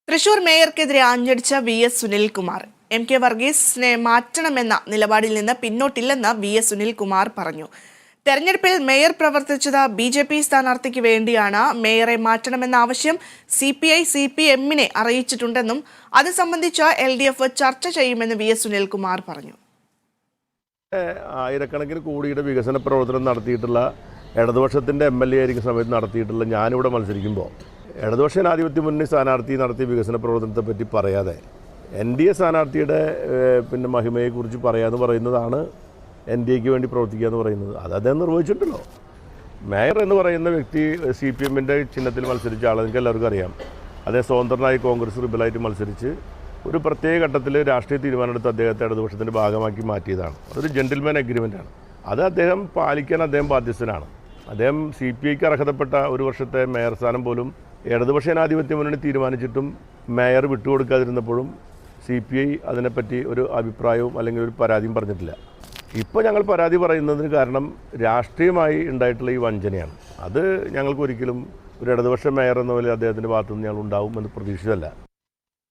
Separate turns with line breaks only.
Thrissur മേയർക്കെതിരെ ആഞ്ഞടിച്ച VS. Sunilkumar. MK. വർഗീസിനെ മാറ്റണമെന്ന നിലപാടിൽ നിന്ന് പിന്നോട്ടില്ലെന്ന് വി.എസ്. സുനിൽകുമാർ പറഞ്ഞു. തെരഞ്ഞെടുപ്പിൽ മേയർ പ്രവർത്തിച്ചത് ബി.ജെ.പി. സ്ഥാനാർത്ഥിക്ക് വേണ്ടിയാണ്. മേയറെ മാറ്റണമെന്ന ആവശ്യം CPI CPM-നെ അറിയിച്ചിട്ടുണ്ടെന്നും അത് സംബന്ധിച്ച് LDF ചർച്ച ചെയ്യുമെന്ന് വി.എസ്. സുനിൽകുമാർ പറഞ്ഞു.
ആയിരക്കണക്കിന് കോടിയുടെ വികസന പ്രവർത്തനം നടത്തിയിട്ടുള്ള ഇടതുപക്ഷത്തിൻ്റെ MLA ആയിരിക്കുന്ന സമയത്ത് നടത്തിയിട്ടുള്ള ഞാനിവിടെ മത്സരിക്കുമ്പോൾ ഇടതുപക്ഷ ജനാധിപത്യ മുന്നണി സ്ഥാനാർത്ഥി നടത്തിയ വികസന പ്രവർത്തനത്തെ പറ്റി പറയാതെ NDA സ്ഥാനാർത്ഥിയുടെ മഹിമയെക്കുറിച്ച് പറയാമെന്ന് പറയുന്നതാണ് NDAക്ക് വേണ്ടി പ്രവർത്തിക്കുക എന്ന് പറയുന്നത്. അത് അദ്ദേഹം നിർവഹിച്ചിട്ടുണ്ടല്ലോ. മേയർ എന്ന് പറയുന്ന വ്യക്തി CPM-ൻ്റെ ചിഹ്നത്തിൽ മത്സരിച്ച ആൾ നിങ്ങൾക്ക് എല്ലാവർക്കും അറിയാം. അദ്ദേഹം സ്വതന്ത്രനായി കോൺഗ്രസ് റിബലായിട്ട് മത്സരിച്ച് ഒരു പ്രത്യേക ഘട്ടത്തിൽ രാഷ്ട്രീയ തീരുമാനമെടുത്ത് അദ്ദേഹത്തെ ഇടതുപക്ഷത്തിൻ്റെ ഭാഗമാക്കി മാറ്റിയതാണ്. അതൊരു ജെന്റിൽമാൻ അഗ്രിമെൻ്റാണ്. അത് അദ്ദേഹം പാലിക്കാൻ അദ്ദേഹം ബാധ്യസ്ഥനാണ്. അദ്ദേഹം CPIക്ക് അർഹതപ്പെട്ട ഒരു വർഷത്തെ മേയർ സ്ഥാനം പോലും ഇടതുപക്ഷ ജനാധിപത്യ മുന്നണി തീരുമാനിച്ചിട്ടും മേയർ വിട്ടുകൊടുക്കാതിരുന്നപ്പോഴും CPI അതിനെപ്പറ്റി ഒരു അഭിപ്രായവും അല്ലെങ്കിൽ ഒരു പരാതിയും പറഞ്ഞിട്ടില്ല. ഇപ്പോൾ ഞങ്ങൾ പരാതി പറയുന്നതിന് കാരണം രാഷ്ട്രീയമായി ഉണ്ടായിട്ടുള്ള ഈ വഞ്ചനയാണ്. അത് ഞങ്ങൾക്ക് ഒരിക്കലും ഒരു ഇടതുപക്ഷ മേയർ എന്ന പോലെ അദ്ദേഹത്തിൻ്റെ ഭാഗത്തുനിന്ന് ഞങ്ങൾ ഉണ്ടാവും എന്ന് പ്രതീക്ഷിച്ചതല്ല.